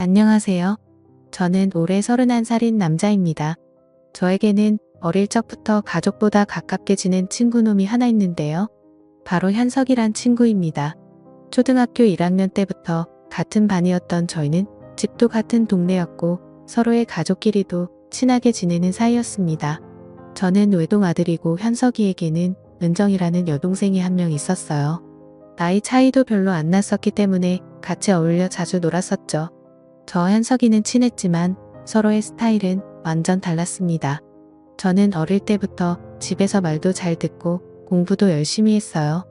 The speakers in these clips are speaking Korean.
안녕하세요. 저는 올해 31살인 남자입니다. 저에게는 어릴 적부터 가족보다 가깝게 지낸 친구놈이 하나 있는데요. 바로 현석이란 친구입니다. 초등학교 1학년 때부터 같은 반이었던 저희는 집도 같은 동네였고 서로의 가족끼리도 친하게 지내는 사이였습니다. 저는 외동아들이고 현석이에게는 은정이라는 여동생이 한 명 있었어요. 나이 차이도 별로 안 났었기 때문에 같이 어울려 자주 놀았었죠. 저 현석이는 친했지만 서로의 스타일은 완전 달랐습니다. 저는 어릴 때부터 집에서 말도 잘 듣고 공부도 열심히 했어요.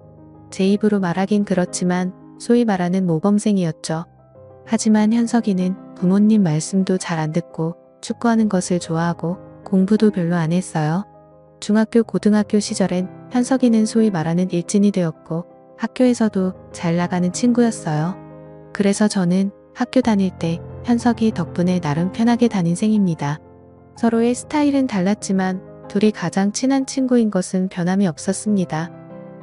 제 입으로 말하긴 그렇지만 소위 말하는 모범생이었죠. 하지만 현석이는 부모님 말씀도 잘 안 듣고 축구하는 것을 좋아하고 공부도 별로 안 했어요. 중학교, 고등학교 시절엔 현석이는 소위 말하는 일진이 되었고 학교에서도 잘 나가는 친구였어요. 그래서 저는 학교 다닐 때 현석이 덕분에 나름 편하게 다닌 셈입니다. 서로의 스타일은 달랐지만 둘이 가장 친한 친구인 것은 변함이 없었습니다.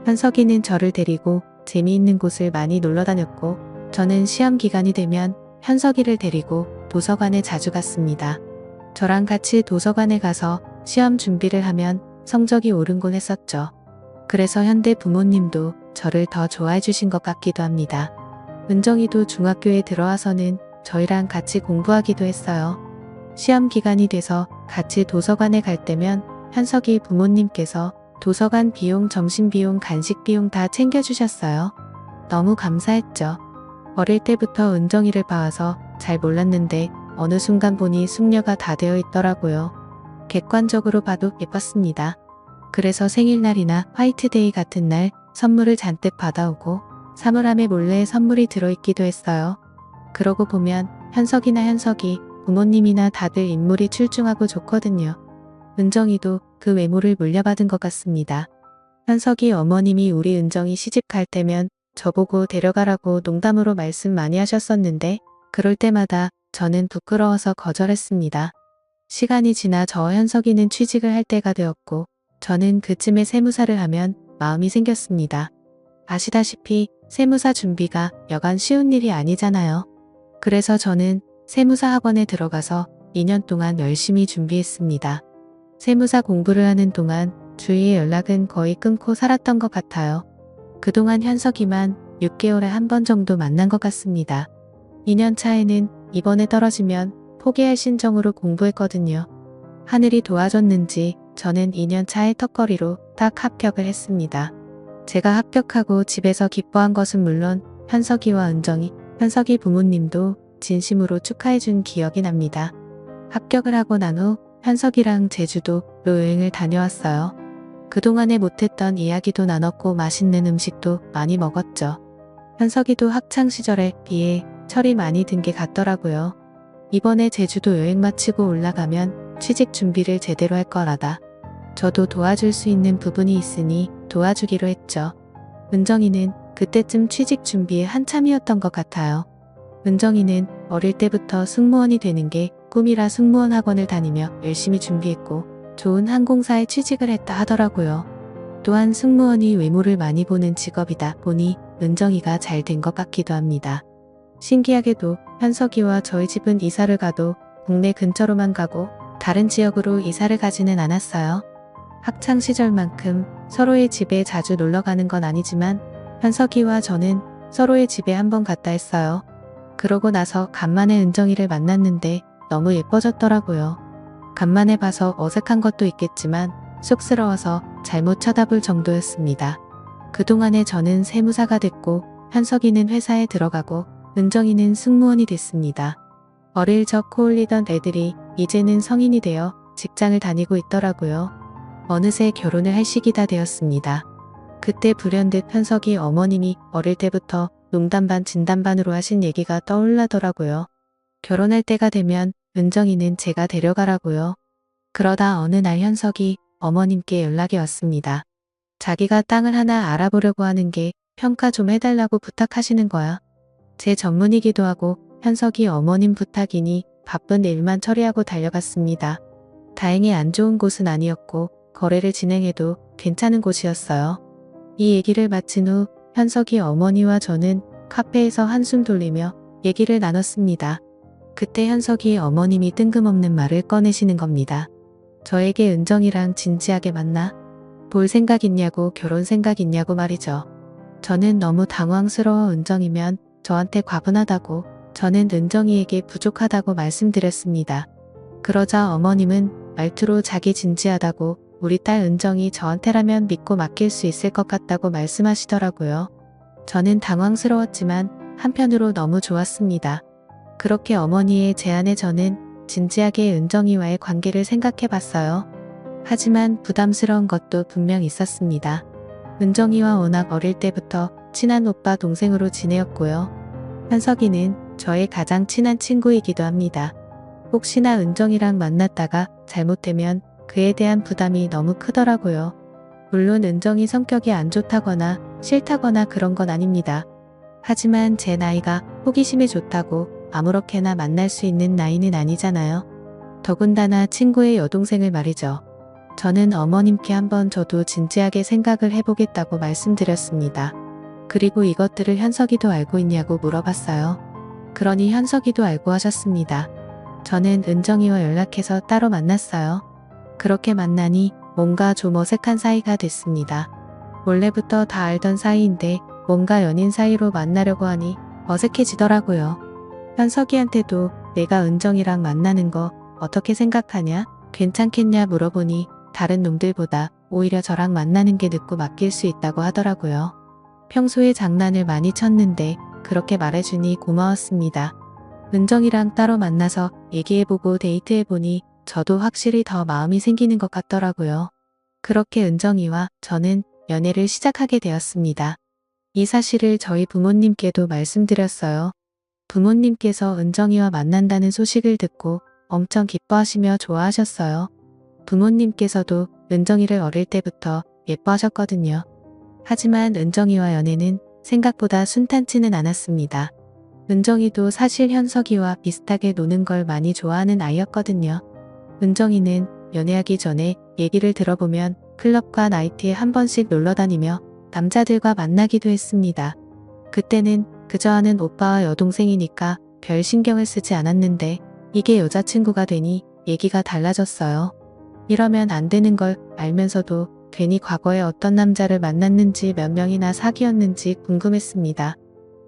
현석이는 저를 데리고 재미있는 곳을 많이 놀러 다녔고 저는 시험 기간이 되면 현석이를 데리고 도서관에 자주 갔습니다. 저랑 같이 도서관에 가서 시험 준비를 하면 성적이 오르곤 했었죠. 그래서 현대 부모님도 저를 더 좋아해 주신 것 같기도 합니다. 은정이도 중학교에 들어와서는 저희랑 같이 공부하기도 했어요. 시험 기간이 돼서 같이 도서관에 갈 때면 현석이 부모님께서 도서관 비용, 점심 비용, 간식 비용 다 챙겨주셨어요. 너무 감사했죠. 어릴 때부터 은정이를 봐와서 잘 몰랐는데 어느 순간 보니 숙녀가 다 되어 있더라고요. 객관적으로 봐도 예뻤습니다. 그래서 생일날이나 화이트데이 같은 날 선물을 잔뜩 받아오고 사물함에 몰래 선물이 들어있기도 했어요. 그러고 보면 현석이나 현석이 부모님이나 다들 인물이 출중하고 좋거든요. 은정이도 그 외모를 물려받은 것 같습니다. 현석이 어머님이 우리 은정이 시집 갈 때면 저보고 데려가라고 농담으로 말씀 많이 하셨었는데 그럴 때마다 저는 부끄러워서 거절했습니다. 시간이 지나 저 현석이는 취직을 할 때가 되었고 저는 그쯤에 세무사를 하면 마음이 생겼습니다. 아시다시피 세무사 준비가 여간 쉬운 일이 아니잖아요. 그래서 저는 세무사 학원에 들어가서 2년 동안 열심히 준비했습니다. 세무사 공부를 하는 동안 주위의 연락은 거의 끊고 살았던 것 같아요. 그동안 현석이만 6개월에 한 번 정도 만난 것 같습니다. 2년 차에는 이번에 떨어지면 포기할 심정으로 공부했거든요. 하늘이 도와줬는지 저는 2년 차에 턱걸이로 딱 합격을 했습니다. 제가 합격하고 집에서 기뻐한 것은 물론 현석이와 은정이, 현석이 부모님도 진심으로 축하해준 기억이 납니다. 합격을 하고 난 후 현석이랑 제주도로 여행을 다녀왔어요. 그동안에 못했던 이야기도 나눴고 맛있는 음식도 많이 먹었죠. 현석이도 학창시절에 비해 철이 많이 든 게 같더라고요. 이번에 제주도 여행 마치고 올라가면 취직 준비를 제대로 할 거라다. 저도 도와줄 수 있는 부분이 있으니 도와주기로 했죠. 은정이는 그때쯤 취직 준비에 한참이었던 것 같아요. 은정이는 어릴 때부터 승무원이 되는 게 꿈이라 승무원 학원을 다니며 열심히 준비했고 좋은 항공사에 취직을 했다 하더라고요. 또한 승무원이 외모를 많이 보는 직업이다 보니 은정이가 잘 된 것 같기도 합니다. 신기하게도 현석이와 저희 집은 이사를 가도 국내 근처로만 가고 다른 지역으로 이사를 가지는 않았어요. 학창시절만큼 서로의 집에 자주 놀러가는 건 아니지만 현석이와 저는 서로의 집에 한번 갔다 했어요. 그러고 나서 간만에 은정이를 만났는데 너무 예뻐졌더라고요. 간만에 봐서 어색한 것도 있겠지만 쑥스러워서 잘못 쳐다볼 정도였습니다. 그동안에 저는 세무사가 됐고 현석이는 회사에 들어가고 은정이는 승무원이 됐습니다. 어릴 적 코올리던 애들이 이제는 성인이 되어 직장을 다니고 있더라고요. 어느새 결혼을 할 시기가 되었습니다. 그때 불현듯 현석이 어머님이 어릴 때부터 농담 반 진담 반으로 하신 얘기가 떠올라더라고요. 결혼할 때가 되면 은정이는 제가 데려가라고요. 그러다 어느 날 현석이 어머님께 연락이 왔습니다. 자기가 땅을 하나 알아보려고 하는 게 평가 좀 해달라고 부탁하시는 거야. 제 전문이기도 하고 현석이 어머님 부탁이니 바쁜 일만 처리하고 달려갔습니다. 다행히 안 좋은 곳은 아니었고 거래를 진행해도 괜찮은 곳이었어요. 이 얘기를 마친 후 현석이 어머니와 저는 카페에서 한숨 돌리며 얘기를 나눴습니다. 그때 현석이 어머님이 뜬금없는 말을 꺼내시는 겁니다. 저에게 은정이랑 진지하게 만나? 볼 생각 있냐고, 결혼 생각 있냐고 말이죠. 저는 너무 당황스러워. 은정이면 저한테 과분하다고, 저는 은정이에게 부족하다고 말씀드렸습니다. 그러자 어머님은 말투로 자기 진지하다고, 우리 딸 은정이 저한테라면 믿고 맡길 수 있을 것 같다고 말씀하시더라고요. 저는 당황스러웠지만 한편으로 너무 좋았습니다. 그렇게 어머니의 제안에 저는 진지하게 은정이와의 관계를 생각해 봤어요. 하지만 부담스러운 것도 분명 있었습니다. 은정이와 워낙 어릴 때부터 친한 오빠 동생으로 지내었고요. 현석이는 저의 가장 친한 친구이기도 합니다. 혹시나 은정이랑 만났다가 잘못되면 그에 대한 부담이 너무 크더라고요. 물론 은정이 성격이 안 좋다거나 싫다거나 그런 건 아닙니다. 하지만 제 나이가 호기심에 좋다고 아무렇게나 만날 수 있는 나이는 아니잖아요. 더군다나 친구의 여동생을 말이죠. 저는 어머님께 한번 저도 진지하게 생각을 해보겠다고 말씀드렸습니다. 그리고 이것들을 현석이도 알고 있냐고 물어봤어요. 그러니 현석이도 알고 하셨습니다. 저는 은정이와 연락해서 따로 만났어요. 그렇게 만나니 뭔가 좀 어색한 사이가 됐습니다. 원래부터 다 알던 사이인데 뭔가 연인 사이로 만나려고 하니 어색해지더라고요. 현석이한테도 내가 은정이랑 만나는 거 어떻게 생각하냐? 괜찮겠냐 물어보니 다른 놈들보다 오히려 저랑 만나는 게 늦고 맡길 수 있다고 하더라고요. 평소에 장난을 많이 쳤는데 그렇게 말해주니 고마웠습니다. 은정이랑 따로 만나서 얘기해보고 데이트해보니 저도 확실히 더 마음이 생기는 것 같더라고요. 그렇게 은정이와 저는 연애를 시작하게 되었습니다. 이 사실을 저희 부모님께도 말씀드렸어요. 부모님께서 은정이와 만난다는 소식을 듣고 엄청 기뻐하시며 좋아하셨어요. 부모님께서도 은정이를 어릴 때부터 예뻐하셨거든요. 하지만 은정이와 연애는 생각보다 순탄치는 않았습니다. 은정이도 사실 현석이와 비슷하게 노는 걸 많이 좋아하는 아이였거든요. 은정이는 연애하기 전에 얘기를 들어보면 클럽과 나이트에 한 번씩 놀러 다니며 남자들과 만나기도 했습니다. 그때는 그저 아는 오빠와 여동생이니까 별 신경을 쓰지 않았는데 이게 여자친구가 되니 얘기가 달라졌어요. 이러면 안 되는 걸 알면서도 괜히 과거에 어떤 남자를 만났는지 몇 명이나 사귀었는지 궁금했습니다.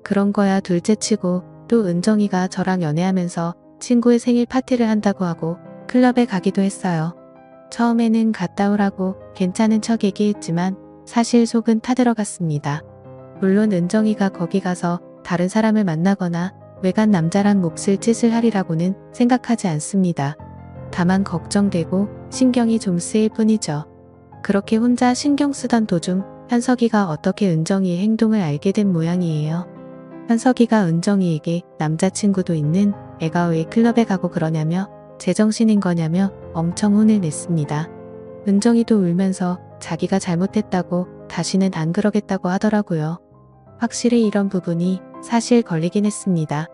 그런 거야 둘째치고 또 은정이가 저랑 연애하면서 친구의 생일 파티를 한다고 하고 클럽에 가기도 했어요. 처음에는 갔다 오라고 괜찮은 척 얘기했지만 사실 속은 타들어갔습니다. 물론 은정이가 거기 가서 다른 사람을 만나거나 외간 남자랑 몹쓸 짓을 하리라고는 생각하지 않습니다. 다만 걱정되고 신경이 좀 쓰일 뿐이죠. 그렇게 혼자 신경 쓰던 도중 현석이가 어떻게 은정이의 행동을 알게 된 모양이에요. 현석이가 은정이에게 남자친구도 있는 애가 왜 클럽에 가고 그러냐며 제정신인 거냐며 엄청 혼을 냈습니다. 은정이도 울면서 자기가 잘못했다고 다시는 안 그러겠다고 하더라고요. 확실히 이런 부분이 사실 걸리긴 했습니다.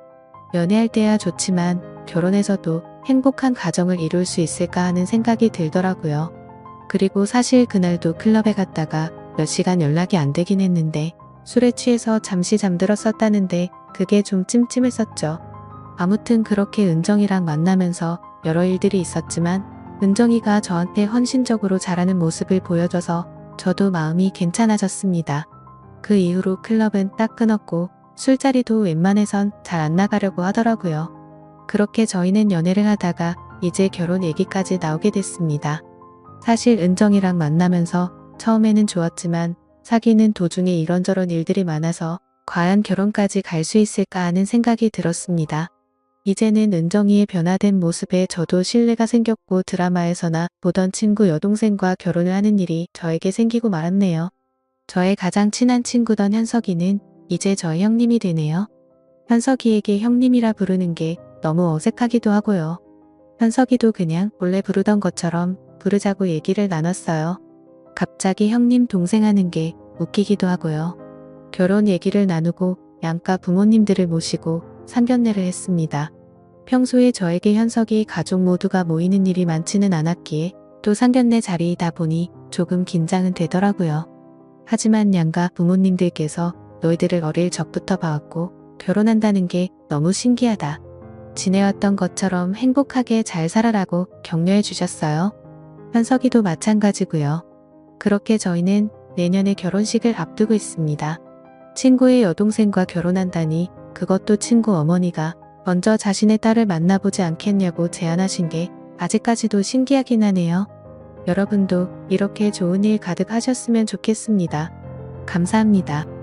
연애할 때야 좋지만 결혼해서도 행복한 가정을 이룰 수 있을까 하는 생각이 들더라고요. 그리고 사실 그날도 클럽에 갔다가 몇 시간 연락이 안 되긴 했는데 술에 취해서 잠시 잠들었었다는데 그게 좀 찜찜했었죠. 아무튼 그렇게 은정이랑 만나면서 여러 일들이 있었지만 은정이가 저한테 헌신적으로 잘하는 모습을 보여줘서 저도 마음이 괜찮아졌습니다. 그 이후로 클럽은 딱 끊었고 술자리도 웬만해선 잘 안 나가려고 하더라고요. 그렇게 저희는 연애를 하다가 이제 결혼 얘기까지 나오게 됐습니다. 사실 은정이랑 만나면서 처음에는 좋았지만 사귀는 도중에 이런저런 일들이 많아서 과연 결혼까지 갈 수 있을까 하는 생각이 들었습니다. 이제는 은정이의 변화된 모습에 저도 신뢰가 생겼고 드라마에서나 보던 친구 여동생과 결혼을 하는 일이 저에게 생기고 말았네요. 저의 가장 친한 친구던 현석이는 이제 저의 형님이 되네요. 현석이에게 형님이라 부르는 게 너무 어색하기도 하고요. 현석이도 그냥 원래 부르던 것처럼 부르자고 얘기를 나눴어요. 갑자기 형님 동생 하는 게 웃기기도 하고요. 결혼 얘기를 나누고 양가 부모님들을 모시고 상견례를 했습니다. 평소에 저에게 현석이 가족 모두가 모이는 일이 많지는 않았기에 또 상견례 자리이다 보니 조금 긴장은 되더라고요. 하지만 양가 부모님들께서 너희들을 어릴 적부터 봐왔고 결혼한다는 게 너무 신기하다. 지내왔던 것처럼 행복하게 잘 살아라고 격려해 주셨어요. 현석이도 마찬가지고요. 그렇게 저희는 내년에 결혼식을 앞두고 있습니다. 친구의 여동생과 결혼한다니 그것도 친구 어머니가 먼저 자신의 딸을 만나보지 않겠냐고 제안하신 게 아직까지도 신기하긴 하네요. 여러분도 이렇게 좋은 일 가득하셨으면 좋겠습니다. 감사합니다.